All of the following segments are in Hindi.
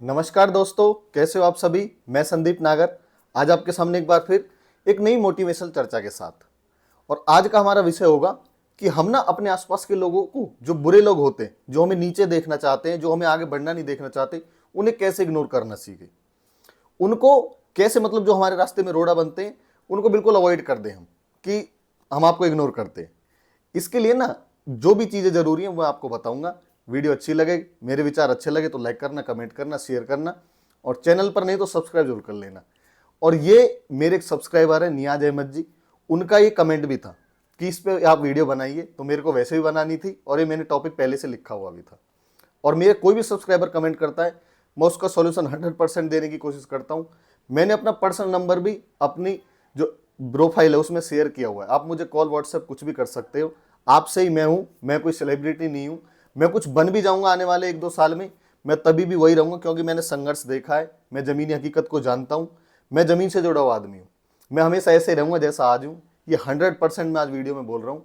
नमस्कार दोस्तों, कैसे हो आप सभी। मैं संदीप नागर आज आपके सामने एक बार फिर एक नई मोटिवेशनल चर्चा के साथ। और आज का हमारा विषय होगा कि हम ना अपने आसपास के लोगों को, जो बुरे लोग होते हैं, जो हमें नीचे देखना चाहते हैं, जो हमें आगे बढ़ना नहीं देखना चाहते, उन्हें कैसे इग्नोर करना सीखे। उनको कैसे, मतलब जो हमारे रास्ते में रोड़ा बनते हैं उनको बिल्कुल अवॉइड कर दें हम, कि हम आपको इग्नोर करते हैं। इसके लिए ना जो भी चीज़ें ज़रूरी हैं वो आपको बताऊंगा। वीडियो अच्छी लगे, मेरे विचार अच्छे लगे तो लाइक करना, कमेंट करना, शेयर करना, और चैनल पर नहीं तो सब्सक्राइब जरूर कर लेना। और ये मेरे एक सब्सक्राइबर है नियाज अहमद जी, उनका ये कमेंट भी था कि इस पे आप वीडियो बनाइए, तो मेरे को वैसे भी बनानी थी और ये मैंने टॉपिक पहले से लिखा हुआ भी था। और मेरे कोई भी सब्सक्राइबर कमेंट करता है, मैं उसका सॉल्यूशन 100% देने की कोशिश करता हूँ। मैंने अपना पर्सनल नंबर भी अपनी जो प्रोफाइल है उसमें शेयर किया हुआ है। आप मुझे कॉल, व्हाट्सएप कुछ भी कर सकते हो। आपसे ही मैं हूँ, मैं कोई सेलिब्रिटी नहीं हूँ। मैं कुछ बन भी जाऊँगा आने वाले 1-2 साल में, मैं तभी भी वही रहूँगा, क्योंकि मैंने संघर्ष देखा है, मैं ज़मीनी हकीकत को जानता हूँ, मैं ज़मीन से जुड़ा हुआ आदमी हूँ। मैं हमेशा ऐसे ही रहूँगा जैसा आज हूँ। ये 100% मैं आज वीडियो में बोल रहा हूँ।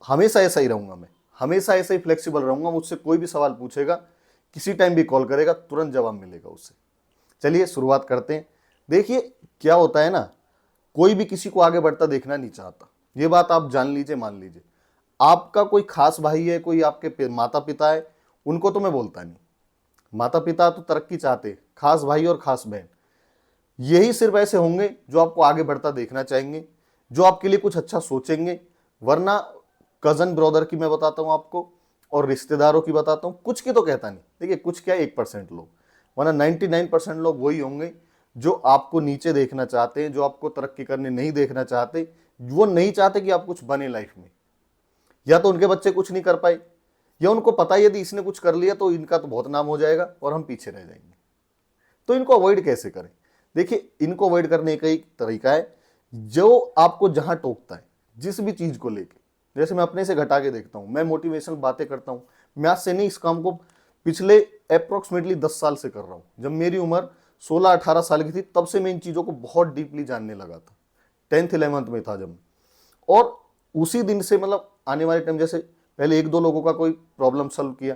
हमेशा ऐसा ही रहूँगा, मैं हमेशा ऐसे ही फ्लेक्सिबल रहूँगा। मुझसे कोई भी सवाल पूछेगा, किसी टाइम भी कॉल करेगा, तुरंत जवाब मिलेगा उससे। चलिए शुरुआत करते हैं। देखिए क्या होता है ना, कोई भी किसी को आगे बढ़ता देखना नहीं चाहता। ये बात आप जान लीजिए, मान लीजिए। आपका कोई खास भाई है, कोई आपके माता पिता है, उनको तो मैं बोलता नहीं। माता पिता तो तरक्की चाहते हैं, खास भाई और खास बहन यही सिर्फ ऐसे होंगे जो आपको आगे बढ़ता देखना चाहेंगे, जो आपके लिए कुछ अच्छा सोचेंगे। वरना कजन ब्रदर की मैं बताता हूं आपको, और रिश्तेदारों की बताता हूं, कुछ की तो कहता नहीं। देखिए कुछ क्या, 1% लोग, वरना 99% लोग वही होंगे जो आपको नीचे देखना चाहते हैं, जो आपको तरक्की करने नहीं देखना चाहते। वो नहीं चाहते कि आप कुछ बने लाइफ में। या तो उनके बच्चे कुछ नहीं कर पाए, या उनको पता है यदि इसने कुछ कर लिया तो इनका तो बहुत नाम हो जाएगा और हम पीछे रह जाएंगे। तो इनको अवॉइड कैसे करें। देखिए इनको अवॉइड करने का एक तरीका है, जो आपको जहां टोकता है जिस भी चीज को लेके। जैसे मैं अपने से घटा के देखता हूं, मैं मोटिवेशनल बातें करता हूं। मैं आज से नहीं, इस काम को पिछले अप्रोक्सीमेटली 10 साल से कर रहा हूं। जब मेरी उम्र 16-18 साल की थी, तब से मैं इन चीजों को बहुत डीपली जानने लगा था। 10th-11th में था जब। और उसी दिन से, मतलब आने वाले टाइम, जैसे पहले 1-2 लोगों का कोई प्रॉब्लम सॉल्व किया,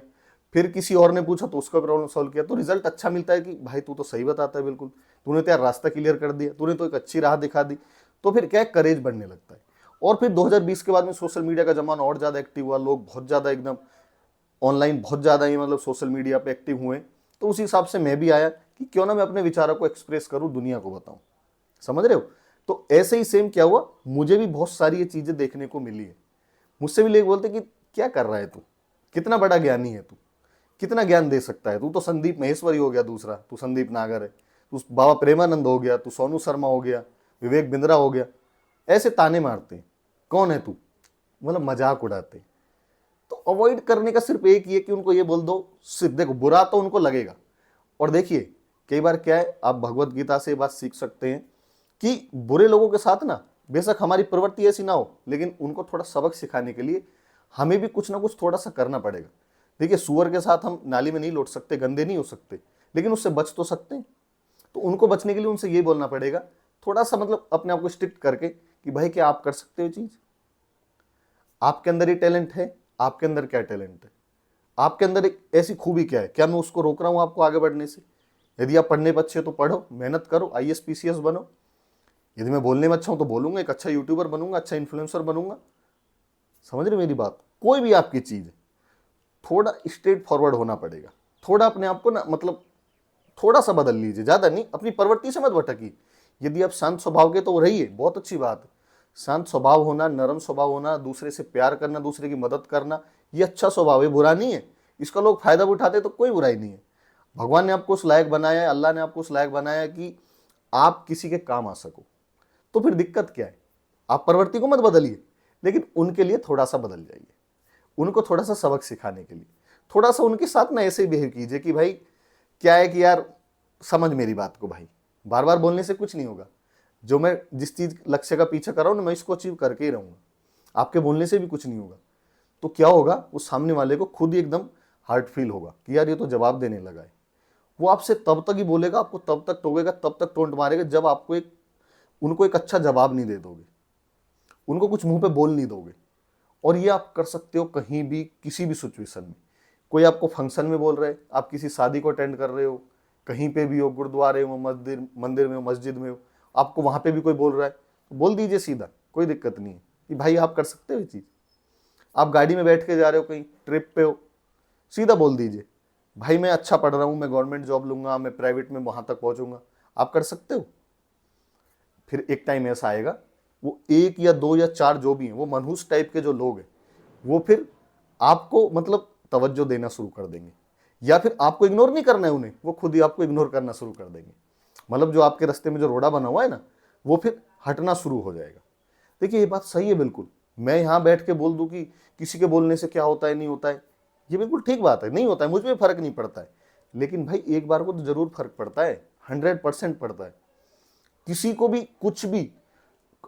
फिर किसी और ने पूछा तो उसका प्रॉब्लम सॉल्व किया, तो रिजल्ट अच्छा मिलता है कि भाई तू तो सही बताता है, बिल्कुल तूने तो यार रास्ता क्लियर कर दिया, तूने तो एक अच्छी राह दिखा दी। तो फिर क्या, करेज बढ़ने लगता है। और फिर 2020 के बाद में सोशल मीडिया का जमाना और ज़्यादा एक्टिव हुआ, लोग बहुत ज़्यादा एकदम ऑनलाइन, बहुत ज़्यादा ही मतलब सोशल मीडिया पे एक्टिव हुए। तो उसी हिसाब से मैं भी आया कि क्यों ना मैं अपने विचारों को एक्सप्रेस करूँ, दुनिया को बताऊँ। समझ रहे हो। तो ऐसे ही सेम क्या हुआ, मुझे भी बहुत सारी ये चीज़ें देखने को मिली है। मुझसे भी लोग बोलते कि क्या कर रहा है तू, कितना बड़ा ज्ञानी है तू, कितना ज्ञान दे सकता है तू, तो संदीप महेश्वरी हो गया, दूसरा तू संदीप नागर है, तू बाबा प्रेमानंद हो गया, तू सोनू शर्मा हो गया, विवेक बिंद्रा हो गया। ऐसे ताने मारते हैं, कौन है तू, मतलब मजाक उड़ाते हैं। तो अवॉइड करने का सिर्फ एक ही है कि उनको ये बोल दो, सिर्फ देखो बुरा तो उनको लगेगा। और देखिए कई बार क्या है, आप भगवत गीता से ये बात सीख सकते हैं कि बुरे लोगों के साथ ना, बेशक हमारी प्रवृत्ति ऐसी ना हो, लेकिन उनको थोड़ा सबक सिखाने के लिए हमें भी कुछ ना कुछ थोड़ा सा करना पड़ेगा। देखिए सुअर के साथ हम नाली में नहीं लौट सकते, गंदे नहीं हो सकते, लेकिन उससे बच तो सकते हैं। तो उनको बचने के लिए उनसे ये बोलना पड़ेगा, थोड़ा सा मतलब अपने आप को स्ट्रिक्ट करके, कि भाई क्या आप कर सकते हो चीज, आपके अंदर ये टैलेंट है, आपके अंदर क्या टैलेंट है, आपके अंदर एक ऐसी खूबी क्या है, क्या मैं उसको रोक रहा हूं आपको आगे बढ़ने से। यदि आप पढ़ने में अच्छे हो तो पढ़ो, मेहनत करो, आईएएस पीसीएस बनो। यदि मैं बोलने में अच्छा हूं तो बोलूंगा, एक अच्छा यूट्यूबर बनूंगा, अच्छा इन्फ्लुएंसर बनूंगा। समझ रहे मेरी बात। कोई भी आपकी चीज है, थोड़ा स्ट्रेट फॉरवर्ड होना पड़ेगा। थोड़ा अपने आप को ना, मतलब थोड़ा सा बदल लीजिए, ज्यादा नहीं, अपनी प्रवृत्ति से मत भटकी। यदि आप शांत स्वभाव के तो रहिए, बहुत अच्छी बात है। शांत स्वभाव होना, नरम स्वभाव होना, दूसरे से प्यार करना, दूसरे की मदद करना, ये अच्छा स्वभाव है, बुरा नहीं है। इसका लोग फायदा भी उठाते तो कोई बुराई नहीं है। भगवान ने आपको उस लायक बनाया है, अल्लाह ने आपको उस लायक बनाया है कि आप किसी के काम आ सको। तो फिर दिक्कत क्या है, आप प्रवृत्ति को मत बदलिए, लेकिन उनके लिए थोड़ा सा बदल जाइए। उनको थोड़ा सा सबक सिखाने के लिए थोड़ा सा उनके साथ ना ऐसे ही बिहेव कीजिए कि भाई क्या है कि यार समझ मेरी बात को भाई, बार बार बोलने से कुछ नहीं होगा। जो मैं जिस चीज लक्ष्य का पीछा कर रहा हूं ना, मैं इसको अचीव करके ही रहूंगा। आपके बोलने से भी कुछ नहीं होगा। तो क्या होगा, उस सामने वाले को खुद ही एकदम हार्ट फील होगा कि यार ये तो जवाब देने लगा है। वो आपसे तब तक ही बोलेगा, आपको तब तक टोकेगा, तब तक टोंट मारेगा, जब आपको उनको एक अच्छा जवाब नहीं दे दोगे, उनको कुछ मुंह पे बोल नहीं दोगे। और ये आप कर सकते हो कहीं भी, किसी भी सिचुएशन में। कोई आपको फंक्शन में बोल रहे, आप किसी शादी को अटेंड कर रहे हो, कहीं पे भी हो, गुरुद्वारे में, मंदिर में हो, मस्जिद में हो, आपको वहां पे भी कोई बोल रहा है तो बोल दीजिए सीधा, कोई दिक्कत नहीं है कि भाई आप कर सकते हो ये चीज़। आप गाड़ी में बैठ के जा रहे हो, कहीं ट्रिप पे हो, सीधा बोल दीजिए भाई मैं अच्छा पढ़ रहा हूँ, मैं गवर्नमेंट जॉब लूंगा, मैं प्राइवेट में वहां तक पहुंचूंगा। आप कर सकते हो। फिर एक टाइम ऐसा आएगा, वो एक या दो या चार जो भी हैं, वो मनहूस टाइप के जो लोग हैं, वो फिर आपको मतलब तवज्जो देना शुरू कर देंगे, या फिर आपको इग्नोर नहीं करना है उन्हें, वो खुद ही आपको इग्नोर करना शुरू कर देंगे। मतलब जो आपके रास्ते में जो रोड़ा बना हुआ है ना, वो फिर हटना शुरू हो जाएगा। देखिए ये बात सही है बिल्कुल। मैं यहाँ बैठ के बोल दूं कि किसी के बोलने से क्या होता है नहीं होता है, ये बिल्कुल ठीक बात है, नहीं होता है, मुझ में फर्क नहीं पड़ता है। लेकिन भाई एक बार को तो जरूर फर्क पड़ता है, 100% पड़ता है। किसी को भी कुछ भी,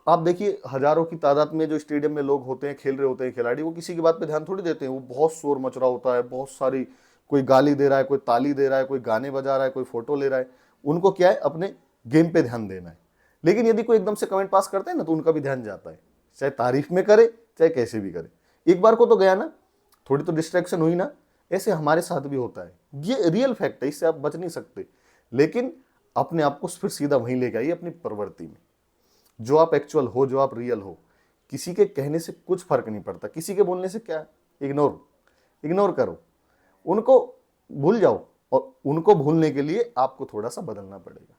आप देखिए हजारों की तादाद में जो स्टेडियम में लोग होते हैं, खेल रहे होते हैं खिलाड़ी, वो किसी की बात पे ध्यान थोड़ी देते हैं। वो बहुत शोर मच रहा होता है, बहुत सारी, कोई गाली दे रहा है, कोई ताली दे रहा है, कोई गाने बजा रहा है, कोई फोटो ले रहा है। उनको क्या है, अपने गेम पे ध्यान देना है। लेकिन यदि कोई एकदम से कमेंट पास करता है ना, तो उनका भी ध्यान जाता है, चाहे तारीफ में करे चाहे कैसे भी करे। एक बार को तो गया ना, थोड़ी तो डिस्ट्रैक्शन हुई ना। ऐसे हमारे साथ भी होता है, ये रियल फैक्ट है, इससे आप बच नहीं सकते। लेकिन अपने आप को फिर सीधा वहीं लेके आइए, अपनी प्रवृत्ति में, जो आप एक्चुअल हो, जो आप रियल हो। किसी के कहने से कुछ फर्क नहीं पड़ता, किसी के बोलने से क्या, इग्नोर इग्नोर करो, उनको भूल जाओ। और उनको भूलने के लिए आपको थोड़ा सा बदलना पड़ेगा,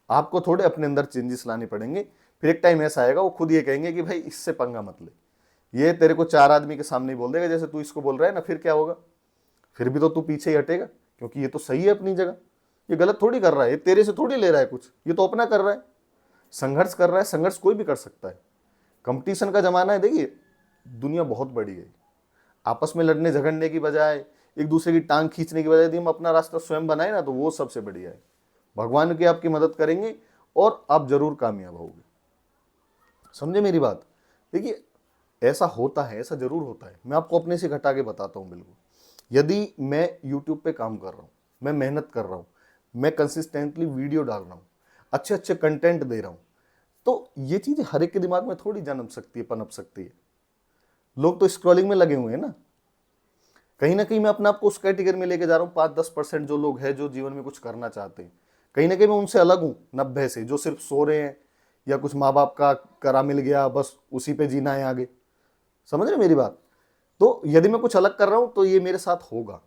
आपको थोड़े अपने अंदर चेंजेस लाने पड़ेंगे। फिर एक टाइम ऐसा आएगा, वो खुद ये कहेंगे कि भाई इससे पंगा मत ले, ये तेरे को 4 आदमी के सामने ही बोल देगा जैसे तू इसको बोल रहा है ना। फिर क्या होगा, फिर भी तो तू पीछे ही हटेगा, क्योंकि ये तो सही है अपनी जगह, ये गलत थोड़ी कर रहा है, ये तेरे से थोड़ी ले रहा है कुछ, ये तो अपना कर रहा है, संघर्ष कर रहा है। संघर्ष कोई भी कर सकता है, कंपटीशन का जमाना है। देखिए दुनिया बहुत बड़ी है, आपस में लड़ने झगड़ने की बजाय, एक दूसरे की टांग खींचने की बजाय यदि हम अपना रास्ता स्वयं बनाए ना, तो वो सबसे बढ़िया है। भगवान की आपकी मदद करेंगे और आप जरूर कामयाब होगे। समझे मेरी बात। देखिए ऐसा होता है, ऐसा जरूर होता है। मैं आपको अपने से घटा के बताता हूँ बिल्कुल। यदि मैं यूट्यूब पे काम कर रहा हूँ, मैं मेहनत कर रहा हूँ, मैं कंसिस्टेंटली वीडियो डाल रहा हूँ, अच्छे अच्छे कंटेंट दे रहा हूँ, तो ये चीज़ हर एक के दिमाग में थोड़ी जन्म सकती है, पनप सकती है। लोग तो स्क्रॉलिंग में लगे हुए हैं ना। कहीं ना कहीं मैं अपने आप को उस कैटेगरी में लेके जा रहा हूँ, 5-10% जो लोग हैं जो जीवन में कुछ करना चाहते हैं। कहीं ना कहीं मैं उनसे अलग हूँ 90 से, जो सिर्फ सो रहे हैं या कुछ माँ बाप का करा मिल गया बस उसी पे जीना है आगे। समझ रहे मेरी बात। तो यदि मैं कुछ अलग कर रहा हूँ तो ये मेरे साथ होगा।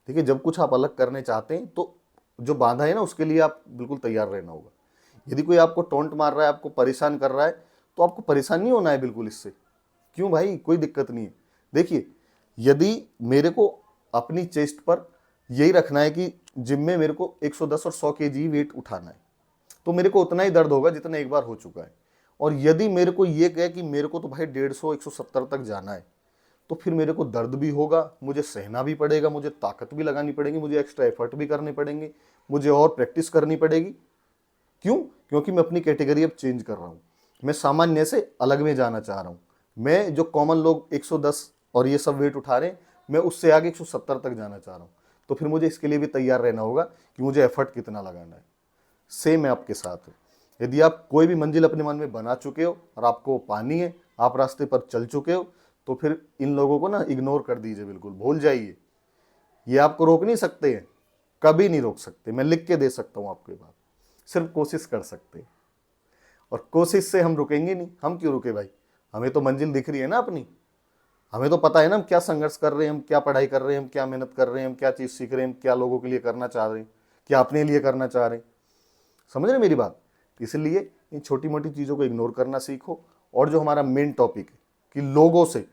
देखिए जब कुछ आप अलग करने चाहते हैं तो जो बाधा है ना, उसके लिए आप बिल्कुल तैयार रहना होगा। यदि कोई आपको टोंट मार रहा है, आपको परेशान कर रहा है, तो आपको परेशान नहीं होना है बिल्कुल इससे। क्यों भाई, कोई दिक्कत नहीं है। देखिए यदि मेरे को अपनी चेस्ट पर यही रखना है कि जिम में मेरे को 110 और 100 केजी वेट उठाना है, तो मेरे को उतना ही दर्द होगा जितना एक बार हो चुका है। और यदि मेरे को ये कहे कि मेरे को तो भाई 150 170 तक जाना है, तो फिर मेरे को दर्द भी होगा, मुझे सहना भी पड़ेगा, मुझे ताकत भी लगानी पड़ेगी, मुझे एक्स्ट्रा एफर्ट भी करने पड़ेंगे, मुझे और प्रैक्टिस करनी पड़ेगी। क्यों? क्योंकि मैं अपनी कैटेगरी अब चेंज कर रहा हूँ, मैं सामान्य से अलग में जाना चाह रहा हूँ। मैं जो कॉमन लोग 110 और ये सब वेट उठा रहे हैं, मैं उससे आगे 170 तक जाना चाह रहा हूँ। तो फिर मुझे इसके लिए भी तैयार रहना होगा कि मुझे एफर्ट कितना लगाना है। सेम है आपके साथ। यदि आप कोई भी मंजिल अपने मन में बना चुके हो और आपको पानी है, आप रास्ते पर चल चुके हो, तो फिर इन लोगों को ना इग्नोर कर दीजिए, बिल्कुल भूल जाइए। ये आपको रोक नहीं सकते हैं, कभी नहीं रोक सकते। मैं लिख के दे सकता हूँ आपके बात, सिर्फ कोशिश कर सकते हैं। और कोशिश से हम रुकेंगे नहीं। हम क्यों रुके भाई, हमें तो मंजिल दिख रही है ना अपनी। हमें तो पता है ना हम क्या संघर्ष कर रहे हैं, हम क्या पढ़ाई कर रहे हैं, हम क्या मेहनत कर रहे हैं, हम क्या चीज़ सीख रहे हैं, हम क्या लोगों के लिए करना चाह रहे हैं, क्या अपने लिए करना चाह रहे हैं। समझ रहे मेरी बात। इसलिए इन छोटी मोटी चीज़ों को इग्नोर करना सीखो। और जो हमारा मेन टॉपिक है कि लोगों से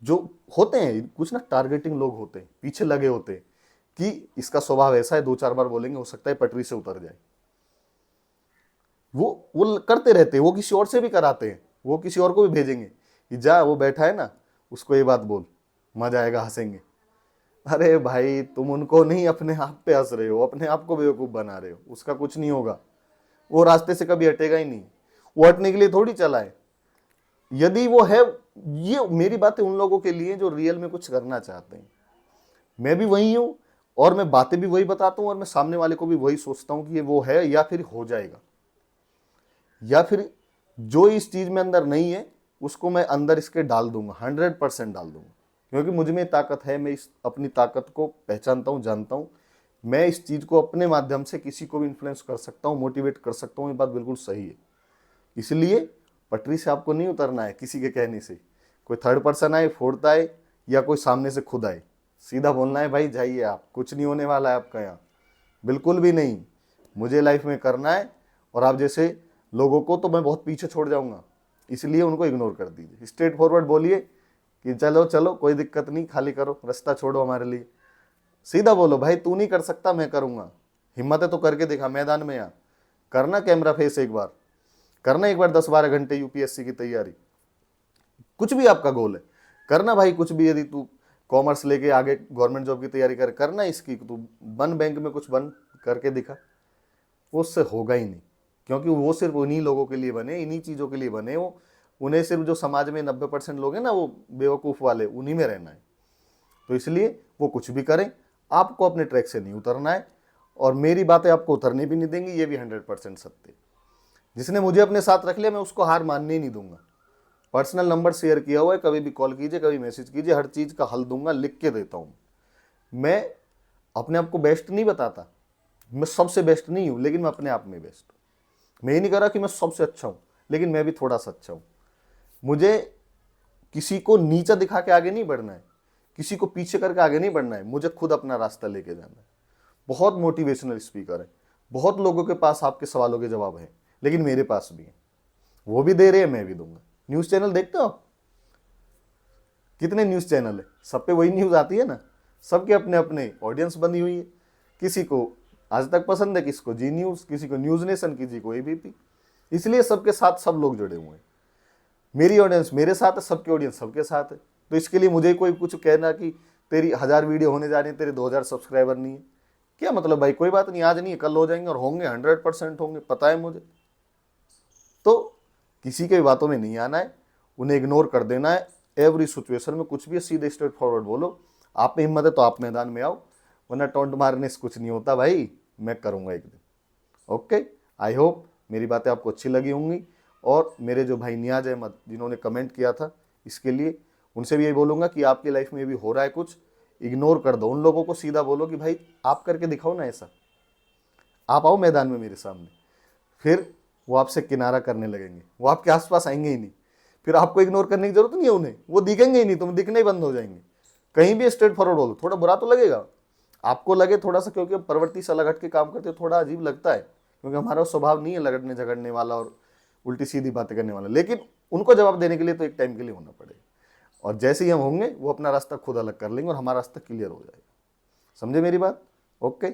जो होते हैं कुछ ना, टारगेटिंग लोग होते हैं, पीछे लगे होते हैं कि इसका स्वभाव ऐसा है, 2-4 बार बोलेंगे हो सकता है पटरी से उतर जाए। वो करते रहते हैं, वो किसी और से भी कराते हैं, वो किसी और को भी भेजेंगे कि जा वो बैठा है ना, उसको ये बात बोल, मजा आएगा, हंसेंगे। अरे भाई तुम उनको नहीं, अपने आप पे हंस रहे हो, अपने आप को बेवकूफ़ बना रहे हो। उसका कुछ नहीं होगा, वो रास्ते से कभी हटेगा ही नहीं। वो हटने के लिए थोड़ी चला है। यदि वो है, ये मेरी बातें उन लोगों के लिए जो रियल में कुछ करना चाहते हैं। मैं भी वही हूं और मैं बातें भी वही बताता हूं और मैं सामने वाले को भी वही सोचता हूं कि ये वो है या फिर हो जाएगा, या फिर जो इस चीज में अंदर नहीं है उसको मैं अंदर इसके डाल दूंगा, 100% डाल दूंगा। क्योंकि मुझ में ताकत है, मैं इस अपनी ताकत को पहचानता हूं, जानता हूं। मैं इस चीज़ को अपने माध्यम से किसी को भी इन्फ्लुएंस कर सकता हूँ, मोटिवेट कर सकता हूँ, ये बात बिल्कुल सही है। इसलिए पटरी से आपको नहीं उतरना है किसी के कहने से, कोई थर्ड पर्सन आए फोड़ता है या कोई सामने से खुद आए, सीधा बोलना है भाई जाइए आप, कुछ नहीं होने वाला है आपका यहाँ, बिल्कुल भी नहीं, मुझे लाइफ में करना है। और आप जैसे लोगों को तो मैं बहुत पीछे छोड़ जाऊंगा, इसलिए उनको इग्नोर कर दीजिए। स्ट्रेट फॉरवर्ड बोलिए कि चलो चलो कोई दिक्कत नहीं, खाली करो, रास्ता छोड़ो हमारे लिए। सीधा बोलो भाई तू नहीं कर सकता, मैं करूंगा, हिम्मत है तो करके दिखा, मैदान में आ, करना कैमरा फेस एक बार, करना एक बार 10-12 घंटे यूपीएससी की तैयारी, कुछ भी आपका गोल है करना भाई, कुछ भी। यदि तू कॉमर्स लेके आगे गवर्नमेंट जॉब की तैयारी करना इसकी, तू बन बैंक में कुछ बन करके दिखा, वो उससे होगा ही नहीं, क्योंकि वो सिर्फ उन्हीं लोगों के लिए बने, इन्हीं चीज़ों के लिए बने वो, उन्हें सिर्फ जो समाज में 90% लोग हैं ना वो बेवकूफ़ वाले, उन्हीं में रहना है। तो इसलिए वो कुछ भी करें, आपको अपने ट्रैक से नहीं उतरना है, और मेरी बातें आपको उतरने भी नहीं देंगी, ये भी 100% सत्य। जिसने मुझे अपने साथ रख लिया मैं उसको हार मानने ही नहीं दूंगा। पर्सनल नंबर शेयर किया हुआ है, कभी भी कॉल कीजिए, कभी मैसेज कीजिए, हर चीज़ का हल दूंगा, लिख के देता हूँ। मैं अपने आप को बेस्ट नहीं बताता, मैं सबसे बेस्ट नहीं हूँ, लेकिन मैं अपने आप में बेस्ट हूँ। मैं ये नहीं कर रहा कि मैं सबसे अच्छा हूँ, लेकिन मैं भी थोड़ा सा अच्छा हूँ। मुझे किसी को नीचा दिखा के आगे नहीं बढ़ना है, किसी को पीछे करके आगे नहीं बढ़ना है, मुझे खुद अपना रास्ता लेके जाना है। बहुत मोटिवेशनल स्पीकर है, बहुत लोगों के पास आपके सवालों के जवाब हैं, लेकिन मेरे पास भी है, वो भी दे रहे हैं, मैं भी दूंगा। न्यूज़ चैनल देखते हो आप? कितने न्यूज़ चैनल है, सब पे वही न्यूज़ आती है ना, सबके अपने अपने ऑडियंस बनी हुई है। किसी को आज तक पसंद है, किसी को जी न्यूज़, किसी को न्यूज़ नेशन, किसी को एबीपी। इसलिए सबके साथ सब लोग जुड़े हुए हैं। मेरी ऑडियंस मेरे साथ है, सबकी ऑडियंस सबके साथ है। तो इसके लिए मुझे कोई कुछ कहना कि तेरी 1000 वीडियो होने जा रही है, तेरे 2000 सब्सक्राइबर नहीं है, क्या मतलब भाई? कोई बात नहीं, आज नहीं है कल हो जाएंगे, और होंगे 100% होंगे, पता है मुझे। तो किसी के बातों में नहीं आना है, उन्हें इग्नोर कर देना है एवरी सिचुएशन में। कुछ भी सीधे स्ट्रेट फॉरवर्ड बोलो, आप में हिम्मत है तो आप मैदान में आओ, वरना टोंट मारने से कुछ नहीं होता भाई, मैं करूंगा एक दिन। ओके, आई होप मेरी बातें आपको अच्छी लगी होंगी। और मेरे जो भाई नियाज अहमद जिन्होंने कमेंट किया था, इसके लिए उनसे भी यही बोलूँगा कि आपकी लाइफ में भी हो रहा है कुछ, इग्नोर कर दो उन लोगों को, सीधा बोलो कि भाई आप करके दिखाओ ना ऐसा, आप आओ मैदान में मेरे सामने। फिर वो आपसे किनारा करने लगेंगे, वो आपके आसपास आएंगे ही नहीं, फिर आपको इग्नोर करने की जरूरत नहीं है उन्हें, वो दिखेंगे ही नहीं, तुम दिखने ही बंद हो जाएंगे। कहीं भी स्ट्रेट फॉरवर्ड बोलो, थोड़ा बुरा तो लगेगा आपको, लगे थोड़ा सा, क्योंकि हम प्रवृत्ति से अलग हट के काम करते हो, थोड़ा अजीब लगता है, क्योंकि हमारा स्वभाव नहीं है लगड़ने झगड़ने वाला और उल्टी सीधी बातें करने वाला। लेकिन उनको जवाब देने के लिए तो एक टाइम के लिए होना पड़ेगा, और जैसे ही हम होंगे वो अपना रास्ता खुद अलग कर लेंगे और हमारा रास्ता क्लियर हो जाएगा। समझे मेरी बात? ओके।